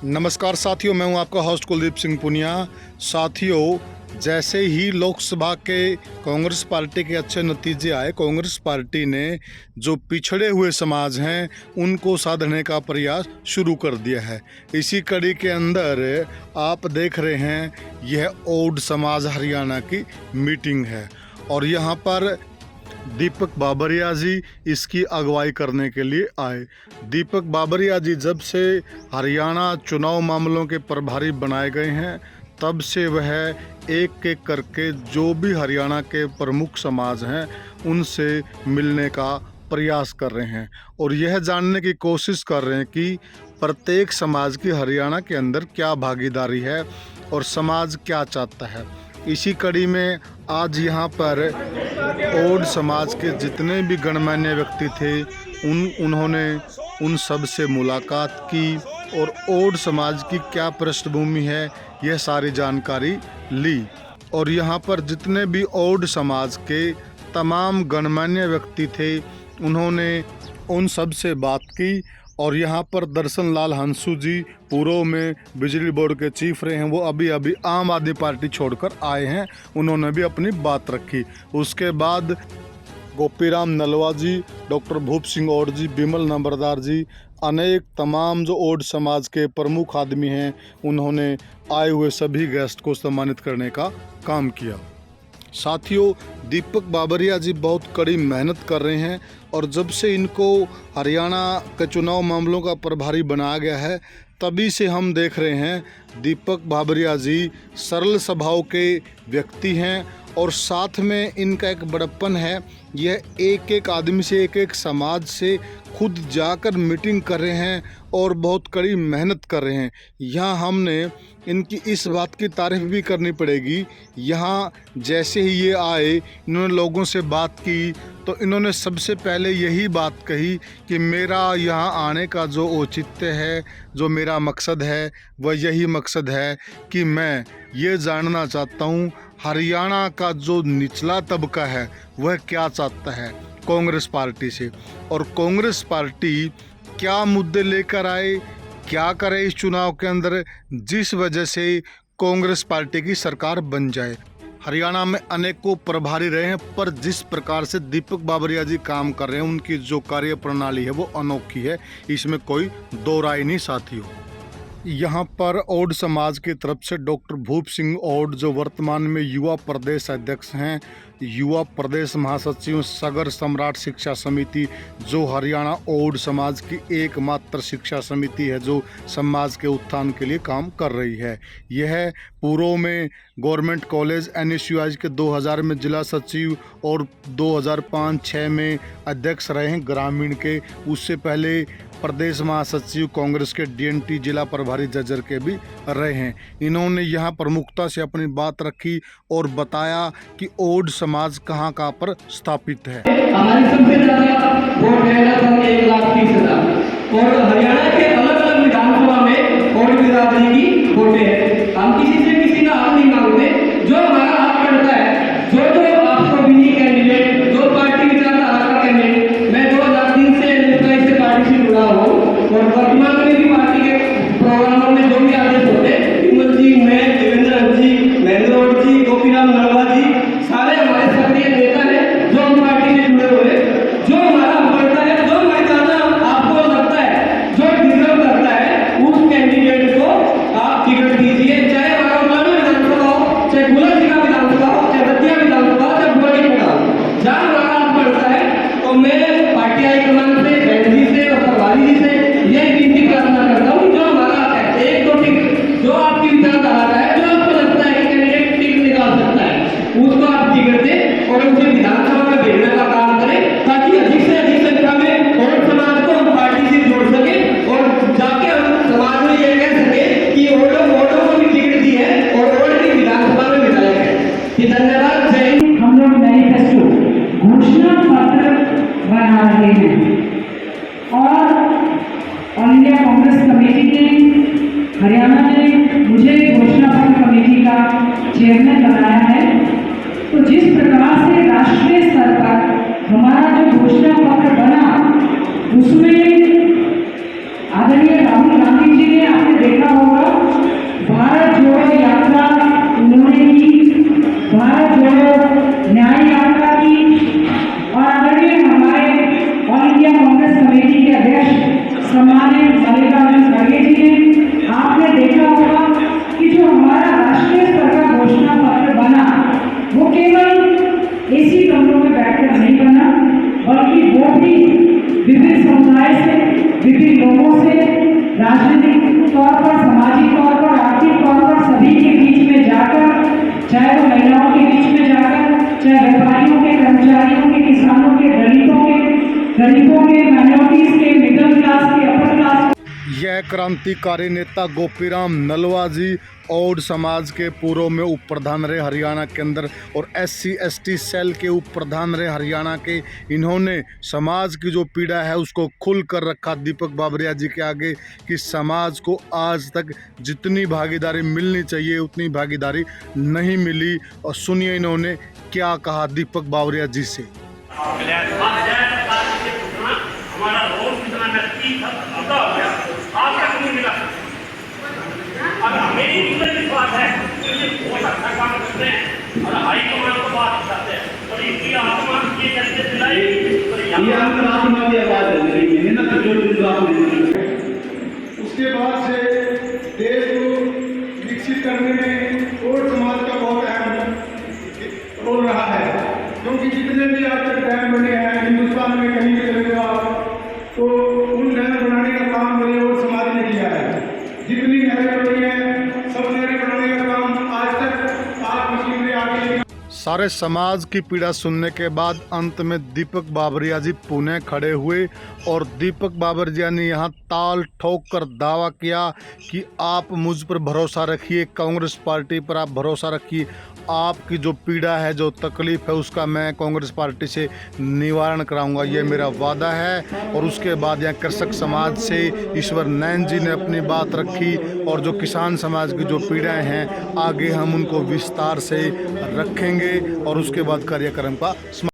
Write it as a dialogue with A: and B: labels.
A: नमस्कार साथियों, मैं हूं आपका होस्ट कुलदीप सिंह पुनिया। साथियों, जैसे ही लोकसभा के कांग्रेस पार्टी के अच्छे नतीजे आए, कांग्रेस पार्टी ने जो पिछड़े हुए समाज हैं उनको साधने का प्रयास शुरू कर दिया है। इसी कड़ी के अंदर आप देख रहे हैं, यह ओड समाज हरियाणा की मीटिंग है और यहाँ पर दीपक बाबरिया जी इसकी अगुवाई करने के लिए आए। दीपक बाबरिया जी जब से हरियाणा चुनाव मामलों के प्रभारी बनाए गए हैं, तब से वह एक एक करके जो भी हरियाणा के प्रमुख समाज हैं उनसे मिलने का प्रयास कर रहे हैं और यह जानने की कोशिश कर रहे हैं कि प्रत्येक समाज की हरियाणा के अंदर क्या भागीदारी है और समाज क्या चाहता है। इसी कड़ी में आज यहाँ पर ओड समाज के जितने भी गणमान्य व्यक्ति थे उन्होंने उन सब से मुलाकात की और ओड समाज की क्या पृष्ठभूमि है यह सारी जानकारी ली। और यहाँ पर जितने भी ओड समाज के तमाम गणमान्य व्यक्ति थे उन्होंने उन सब से बात की। और यहाँ पर दर्शन लाल हंसू जी पूर्व में बिजली बोर्ड के चीफ रहे हैं, वो अभी अभी आम आदमी पार्टी छोड़कर आए हैं, उन्होंने भी अपनी बात रखी। उसके बाद गोपीराम नलवा जी, डॉक्टर भूप सिंह ओड जी, बिमल नंबरदार जी, अनेक तमाम जो ओड समाज के प्रमुख आदमी हैं उन्होंने आए हुए सभी गेस्ट को सम्मानित करने का काम किया। साथियों, दीपक बाबरिया जी बहुत कड़ी मेहनत कर रहे हैं और जब से इनको हरियाणा के चुनाव मामलों का प्रभारी बनाया गया है तभी से हम देख रहे हैं दीपक बाबरिया जी सरल स्वभाव के व्यक्ति हैं और साथ में इनका एक बड़प्पन है। यह एक एक आदमी से, एक एक समाज से खुद जाकर मीटिंग कर रहे हैं और बहुत कड़ी मेहनत कर रहे हैं। यहाँ हमने इनकी इस बात की तारीफ भी करनी पड़ेगी। यहाँ जैसे ही ये आए, इन्होंने लोगों से बात की तो इन्होंने सबसे पहले यही बात कही कि मेरा यहाँ आने का जो औचित्य है, जो मेरा मकसद है, वह यही मकसद है कि मैं ये जानना चाहता हूँ हरियाणा का जो निचला तबका है वह क्या चाहता है कांग्रेस पार्टी से, और कांग्रेस पार्टी क्या मुद्दे लेकर आए, क्या करे इस चुनाव के अंदर जिस वजह से कांग्रेस पार्टी की सरकार बन जाए। हरियाणा में अनेकों प्रभारी रहे हैं, पर जिस प्रकार से दीपक बाबरिया जी काम कर रहे हैं, उनकी जो कार्य प्रणाली है वो अनोखी है, इसमें कोई दो राय नहीं साथियों। यहाँ पर ओड समाज की तरफ से डॉक्टर भूप सिंह ओड जो वर्तमान में युवा प्रदेश अध्यक्ष हैं, युवा प्रदेश महासचिव, सगर सम्राट शिक्षा समिति, जो हरियाणा ओड समाज की एकमात्र शिक्षा समिति है जो समाज के उत्थान के लिए काम कर रही है। यह पूर्व में गवर्नमेंट कॉलेज NSUI के 2000 में जिला सचिव और 2005-06 में अध्यक्ष रहे हैं ग्रामीण के। उससे पहले प्रदेश महासचिव कांग्रेस के DNT जिला प्रभारी जज्जर के भी रहे हैं। इन्होंने यहाँ प्रमुखता से अपनी बात रखी और बताया कि ओड समाज कहाँ कहाँ पर स्थापित है।
B: हमारी सबसे ज्यादा वोट है लगभग 1,30,000 और हरियाणा के अलग अलग विधानसभा में ओड बिरादरी की वोटें हैं। हम किसी से किसी का हक नहीं मांगते, जो हमारा हक बनता है, जो आपको विनी कैंडिडेट, जो पार्टी विचारधारा का कैंडिडेट, मैं 2003 से पार्टी से जुड़ा हूँ और वर्तमान में भी पार्टी के प्रोग्रामों में जो भी आदेश होते हैं, विमल जी, मैं, देवेंद्र जी, महेंद्र जी, गोपीराम नलवा जी, सारे हमारे सक्रिय नेता हैं जो हम पार्टी से जुड़े हुए। जो हमारा बनता है, जो हमारी ज्यादा आपको लगता है, जो डिजर्व करता है, उस कैंडिडेट को आप टिकट दीजिए, चाहे हमारा विधानसभा हो, चाहे गुलर जी का विधानसभा हो, चाहे बतिया विधानसभा हो, चाहे बुआड़ी का हो, जहाँ हमारा हक बनता है। तो मैं पार्टी हाईकमान से, बहन जी से और प्रभारी जी से यह विनती प्रार्थना करता हूँ, जो हमारा हक है, एक दो टिकट जो आपकी विचारधारा का है, जो आपको लगता है कि कैंडिडेट टिकट निकाल सकता है, उसको आप टिकट दें और उसे विधानसभा में भेजने का काम करें, ताकि अधिक से अधिक संख्या में ओड समाज को हम पार्टी से जोड़ सके और जाके हम समाज में ये कह सके कि ओडों को भी टिकट दी है और ओड की विधानसभा में विधायक है। धन्यवाद। जय हिंद।
C: हम लोग मैनिफेस्टो घोषणा पत्र बना रहे हैं और ऑल इंडिया कांग्रेस कमेटी ने हरियाणा में मुझे घोषणा पत्र कमेटी का चेयरमैन बनाया है। तो जिस प्रकार से राष्ट्रीय स्तर पर हमारा जो घोषणा पत्र बना उसमें विभिन्न लोगों से राजनीतिक तौर पर, सामाजिक तौर पर, आर्थिक तौर पर सभी के बीच में जाकर, चाहे वो महिलाओं के बीच में जाकर, चाहे व्यापारियों के, कर्मचारियों के, किसानों के, गरीबों के, माइनॉरिटीज के, मिडिल क्लास के, अपर क्लास।
A: यह क्रांतिकारी नेता गोपीराम नलवा जी और समाज के पूर्व में उप प्रधान रहे हरियाणा के अंदर, और SC/ST सेल के उप प्रधान रहे हरियाणा के। इन्होंने समाज की जो पीड़ा है उसको खुल कर रखा दीपक बाबरिया जी के आगे कि समाज को आज तक जितनी भागीदारी मिलनी चाहिए उतनी भागीदारी नहीं मिली। और सुनिए इन्होंने क्या कहा दीपक बाबरिया जी से।
D: हमारा रोल कितना नजदीक अदा हो गया, आप तक नहीं मिला। अब मेरी विश्वास है कि ये बहुत अच्छा काम करते हैं और हाई कमान को बात करते हैं और इनकी आत्मा की जैसे दिलाई
E: ये अंतरात्मा की आवाज है, मेरी मेहनत जो दिन रात नहीं।
A: उसके बाद से देश को विकसित करने में और समाज का बहुत अहम रोल रहा है, क्योंकि जितने भी आज तक डैम बने हैं हिंदुस्तान में कहीं भी चले जाओ तो उन नहर बनाने का काम मेरे और समाज ने किया है। जितनी नहरें बनी हैं सब नहरें बनाने का काम आज तक आप मशीन में आगे। सारे समाज की पीड़ा सुनने के बाद अंत में दीपक बाबरिया जी पुणे खड़े हुए और दीपक बाबरिया ने यहाँ ताल ठोक कर दावा किया कि आप मुझ पर भरोसा रखिए, कांग्रेस पार्टी पर आप भरोसा रखिए, आपकी जो पीड़ा है, जो तकलीफ है उसका मैं कांग्रेस पार्टी से निवारण कराऊंगा, ये मेरा वादा है। और उसके बाद यहाँ कृषक समाज से ईश्वर नैन जी ने अपनी बात रखी और जो किसान समाज की जो पीड़ाएं हैं आगे हम उनको विस्तार से रखेंगे और उसके बाद कार्यक्रम का